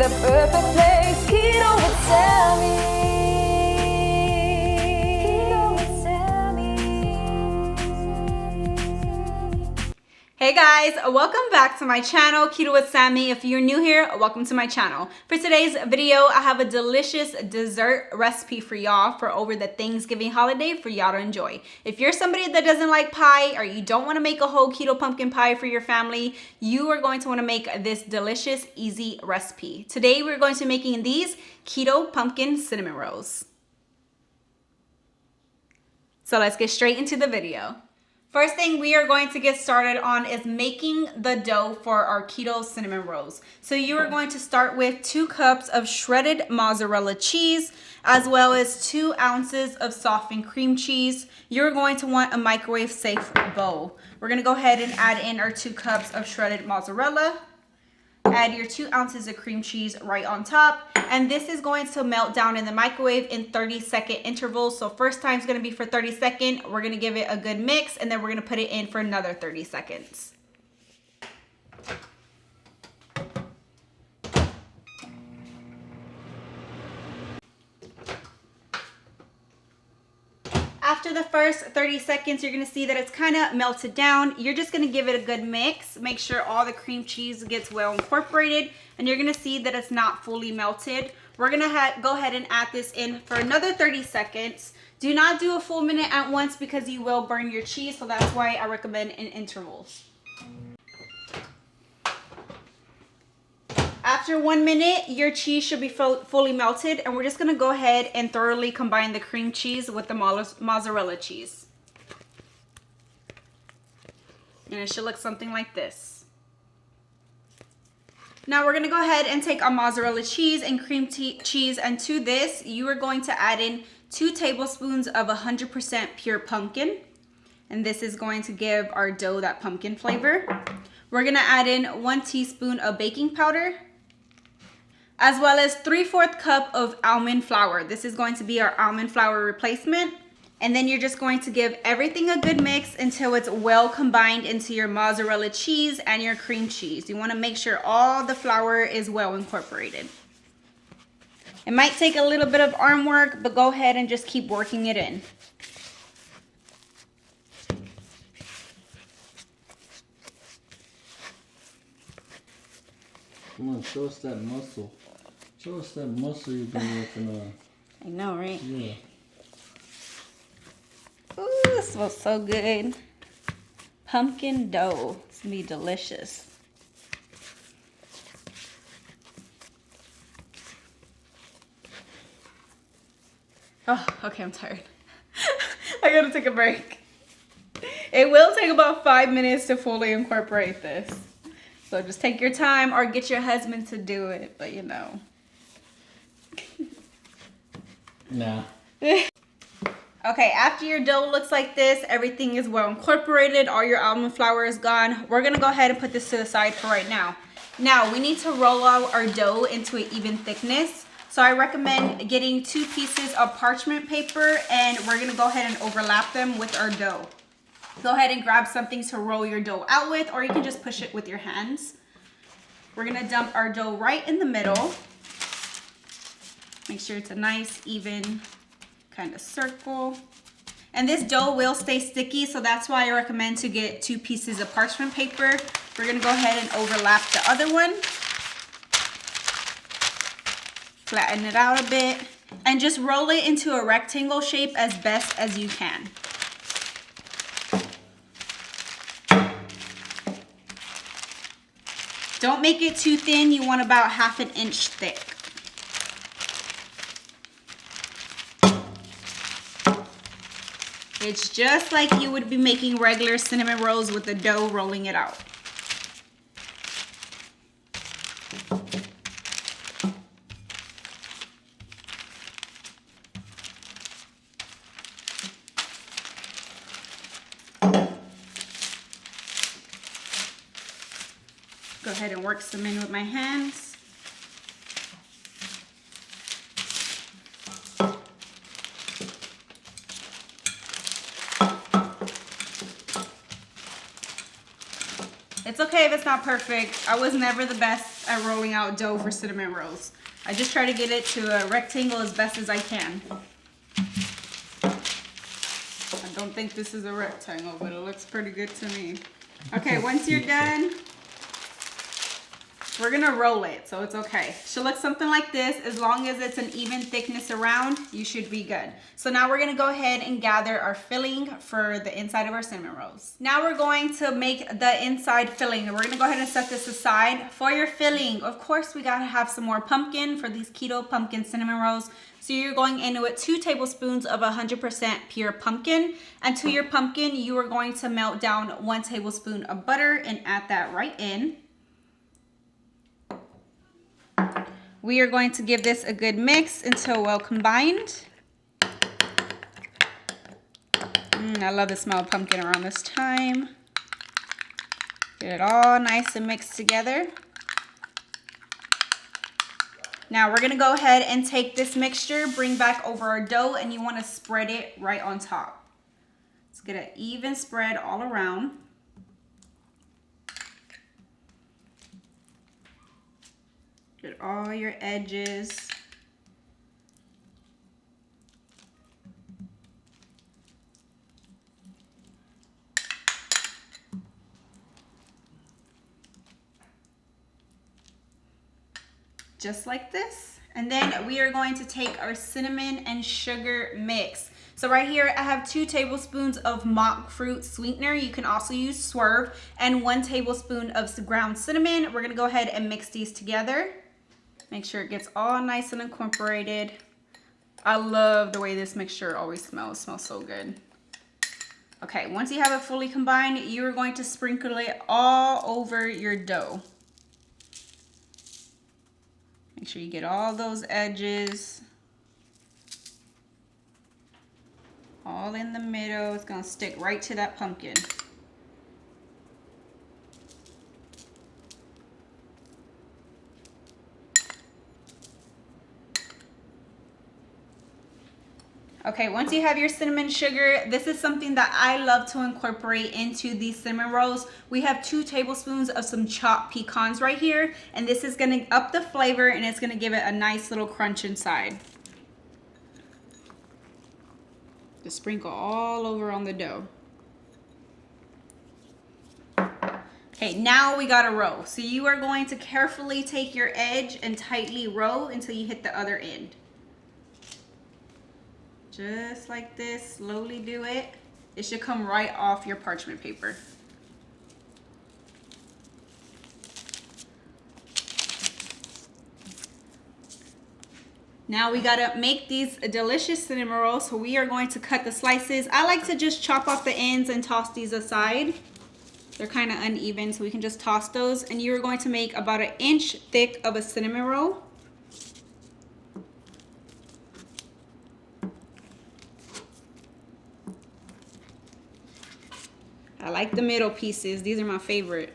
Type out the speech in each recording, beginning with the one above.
the perfect place. Keto with Sammy. Keto with Sammy. Hey guys, welcome back to my channel, Keto with Sammy. If you're new here, welcome to my channel. For today's video, I have a delicious dessert recipe for y'all for over the Thanksgiving holiday for y'all to enjoy. If you're somebody that doesn't like pie or you don't want to make a whole keto pumpkin pie for your family, you are going to want to make this delicious, easy recipe. Today, we're going to be making these keto pumpkin cinnamon rolls. So let's get straight into the video. First thing we are going to get started on is making the dough for our keto cinnamon rolls. So you are going to start with 2 cups of shredded mozzarella cheese, as well as 2 ounces of softened cream cheese. You're going to want a microwave safe bowl. We're gonna go ahead and add in our 2 cups of shredded mozzarella. Add your 2 ounces of cream cheese right on top. And this is going to melt down in the microwave in 30-second intervals. So first time is going to be for 30 seconds. We're going to give it a good mix and then we're going to put it in for another 30 seconds. After the first 30 seconds, you're gonna see that it's kind of melted down. You're just gonna give it a good mix. Make sure all the cream cheese gets well incorporated, and you're gonna see that it's not fully melted. We're gonna go ahead and add this in for another 30 seconds. Do not do a full minute at once because you will burn your cheese, so that's why I recommend in intervals. After 1 minute, your cheese should be fully melted, and we're just gonna go ahead and thoroughly combine the cream cheese with the mozzarella cheese. And it should look something like this. Now we're gonna go ahead and take our mozzarella cheese and cream cheese, and to this, you are going to add in 2 tablespoons of 100% pure pumpkin. And this is going to give our dough that pumpkin flavor. We're gonna add in 1 teaspoon of baking powder, as well as 3/4 cup of almond flour. This is going to be our almond flour replacement. And then you're just going to give everything a good mix until it's well combined into your mozzarella cheese and your cream cheese. You wanna make sure all the flour is well incorporated. It might take a little bit of arm work, but go ahead and just keep working it in. Come on, show us that muscle. Show us that muscle you've been working on. I know, right? Yeah. Ooh, this smells so good. Pumpkin dough. It's gonna be delicious. Oh, okay, I'm tired. I gotta take a break. It will take about 5 minutes to fully incorporate this. So just take your time or get your husband to do it, but you know. Nah. Okay, after your dough looks like this, everything is well incorporated, all your almond flour is gone. We're gonna go ahead and put this to the side for right now. Now, we need to roll out our dough into an even thickness. So I recommend getting 2 pieces of parchment paper, and we're gonna go ahead and overlap them with our dough. Go ahead and grab something to roll your dough out with, or you can just push it with your hands. We're gonna dump our dough right in the middle. Make sure it's a nice, even kind of circle. And this dough will stay sticky, so that's why I recommend to get 2 pieces of parchment paper. We're gonna go ahead and overlap the other one. Flatten it out a bit, and just roll it into a rectangle shape as best as you can. Don't make it too thin, you want about 1/2 inch thick. It's just like you would be making regular cinnamon rolls with the dough, rolling it out. Go ahead and work some in with my hands. It's okay if it's not perfect. I was never the best at rolling out dough for cinnamon rolls. I just try to get it to a rectangle as best as I can. I don't think this is a rectangle, but it looks pretty good to me. Okay, once you're done, we're gonna roll it, so it's okay. Should look something like this. As long as it's an even thickness around, you should be good. So now we're gonna go ahead and gather our filling for the inside of our cinnamon rolls. Now we're going to make the inside filling, and we're gonna go ahead and set this aside. For your filling, of course, we gotta have some more pumpkin for these keto pumpkin cinnamon rolls. So you're going in with 2 tablespoons of 100% pure pumpkin. And to your pumpkin, you are going to melt down 1 tablespoon of butter and add that right in. We are going to give this a good mix until well combined. I love the smell of pumpkin around this time. Get it all nice and mixed together. Now we're gonna go ahead and take this mixture, bring back over our dough, and you wanna spread it right on top. Let's get an even spread all around. Get all your edges. Just like this. And then we are going to take our cinnamon and sugar mix. So right here I have 2 tablespoons of monk fruit sweetener. You can also use swerve, and 1 tablespoon of ground cinnamon. We're gonna go ahead and mix these together. Make sure it gets all nice and incorporated. I love the way this mixture always smells. It smells so good. Okay, once you have it fully combined, you are going to sprinkle it all over your dough. Make sure you get all those edges. All in the middle. It's gonna stick right to that pumpkin. Okay, once you have your cinnamon sugar, this is something that I love to incorporate into these cinnamon rolls. We have 2 tablespoons of some chopped pecans right here, and this is gonna up the flavor and it's gonna give it a nice little crunch inside. Just sprinkle all over on the dough. Okay, now we got to roll. So you are going to carefully take your edge and tightly roll until you hit the other end. Just like this, slowly do it. It should come right off your parchment paper. Now we gotta make these delicious cinnamon rolls, so we are going to cut the slices. I like to just chop off the ends and toss these aside. They're kind of uneven, so we can just toss those. And you're going to make about 1 inch thick of a cinnamon roll. I like the middle pieces. These are my favorite.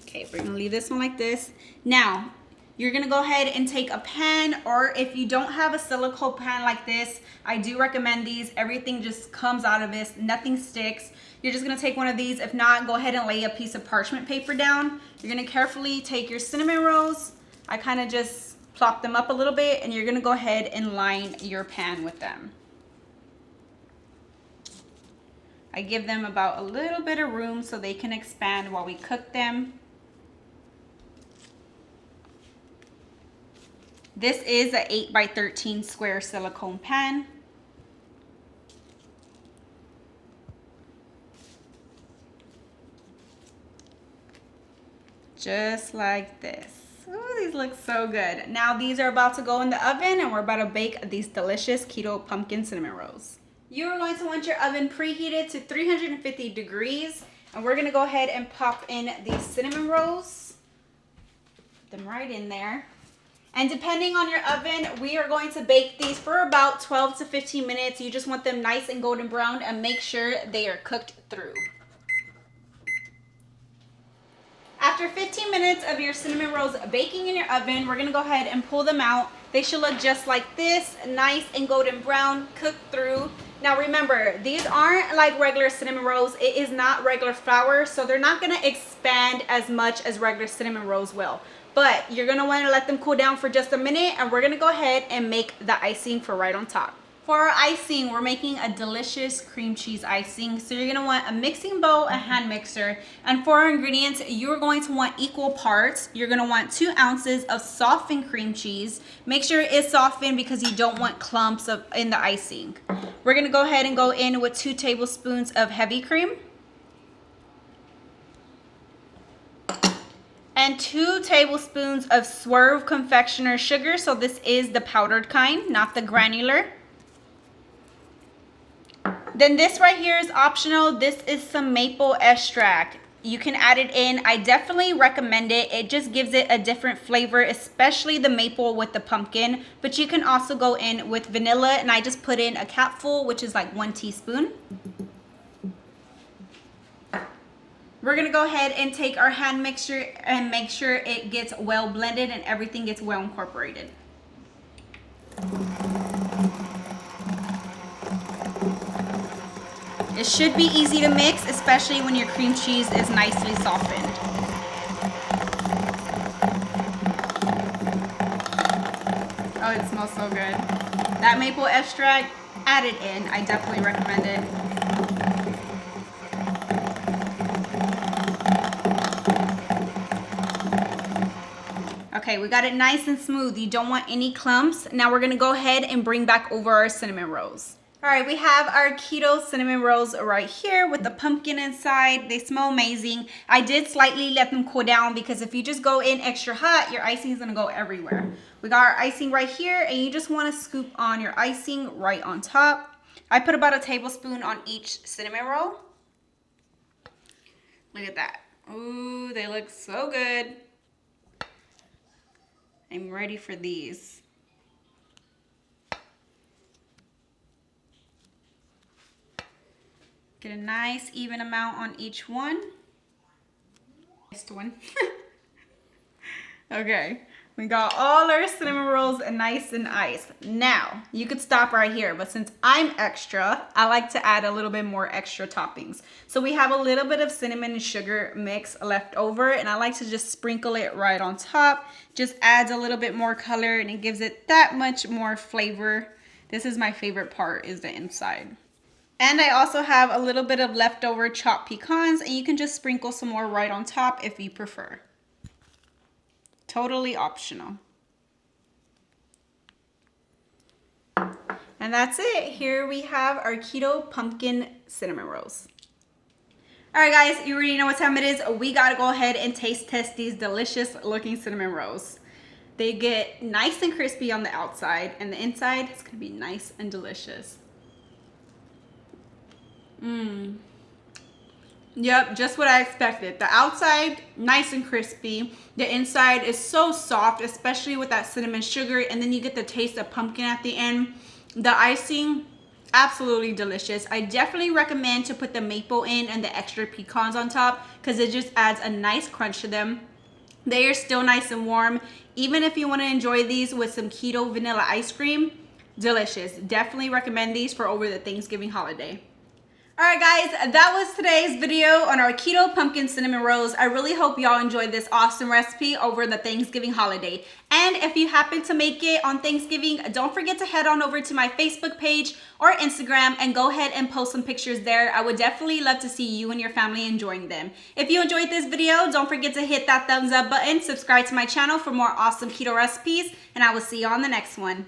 Okay, we're gonna leave this one like this. Now, you're gonna go ahead and take a pan, or if you don't have a silicone pan like this, I do recommend these. Everything just comes out of this, nothing sticks. You're just gonna take one of these. If not, go ahead and lay a piece of parchment paper down. You're gonna carefully take your cinnamon rolls. I kind of just plop them up a little bit, and you're gonna go ahead and line your pan with them. I give them about a little bit of room so they can expand while we cook them. This is an 8 by 13 square silicone pan. Just like this. Ooh, these look so good. Now these are about to go in the oven, and we're about to bake these delicious keto pumpkin cinnamon rolls. You are going to want your oven preheated to 350 degrees, and we're gonna go ahead and pop in these cinnamon rolls. Put them right in there. And depending on your oven, we are going to bake these for about 12 to 15 minutes. You just want them nice and golden brown, and make sure they are cooked through. After 15 minutes of your cinnamon rolls baking in your oven, we're gonna go ahead and pull them out. They should look just like this, nice and golden brown, cooked through. Now remember, these aren't like regular cinnamon rolls. It is not regular flour, so they're not gonna expand as much as regular cinnamon rolls will. But you're gonna wanna let them cool down for just a minute, and we're gonna go ahead and make the icing for right on top. For our icing, we're making a delicious cream cheese icing. So you're gonna want a mixing bowl, a hand mixer, and for our ingredients, you're going to want equal parts. You're gonna want 2 ounces of softened cream cheese. Make sure it's softened because you don't want clumps in the icing. We're gonna go ahead and go in with 2 tablespoons of heavy cream. And 2 tablespoons of Swerve confectioner sugar. So this is the powdered kind, not the granular. Then this right here is optional. This is some maple extract. You can add it in. I definitely recommend it. It just gives it a different flavor, especially the maple with the pumpkin. But you can also go in with vanilla, and I just put in a capful, which is like 1 teaspoon. We're gonna go ahead and take our hand mixture and make sure it gets well blended and everything gets well incorporated. It should be easy to mix, especially when your cream cheese is nicely softened. Oh, it smells so good. That maple extract, add it in. I definitely recommend it. Okay, we got it nice and smooth. You don't want any clumps. Now we're gonna go ahead and bring back over our cinnamon rolls. All right, we have our keto cinnamon rolls right here with the pumpkin inside. They smell amazing. I did slightly let them cool down because if you just go in extra hot, your icing is gonna go everywhere. We got our icing right here, and you just wanna scoop on your icing right on top. I put about a tablespoon on each cinnamon roll. Look at that. Ooh, they look so good. I'm ready for these. Get a nice even amount on each one. Next one. Okay, we got all our cinnamon rolls nice and iced. Now, you could stop right here, but since I'm extra, I like to add a little bit more extra toppings. So we have a little bit of cinnamon and sugar mix left over, and I like to just sprinkle it right on top. Just adds a little bit more color, and it gives it that much more flavor. This is my favorite part, is the inside. And I also have a little bit of leftover chopped pecans, and you can just sprinkle some more right on top if you prefer. Totally optional. And that's it. Here we have our keto pumpkin cinnamon rolls. All right, guys, you already know what time it is. We gotta go ahead and taste test these delicious looking cinnamon rolls. They get nice and crispy on the outside, and the inside is gonna be nice and delicious. Yep, just what I expected. The outside, nice and crispy. The inside is so soft, especially with that cinnamon sugar, and then you get the taste of pumpkin at the end. The icing, absolutely delicious. I definitely recommend to put the maple in and the extra pecans on top because it just adds a nice crunch to them. They are still nice and warm. Even if you want to enjoy these with some keto vanilla ice cream, delicious. Definitely recommend these for over the Thanksgiving holiday. Alright guys, that was today's video on our keto pumpkin cinnamon rolls. I really hope y'all enjoyed this awesome recipe over the Thanksgiving holiday. And if you happen to make it on Thanksgiving, don't forget to head on over to my Facebook page or Instagram and go ahead and post some pictures there. I would definitely love to see you and your family enjoying them. If you enjoyed this video, don't forget to hit that thumbs up button, subscribe to my channel for more awesome keto recipes, and I will see you on the next one.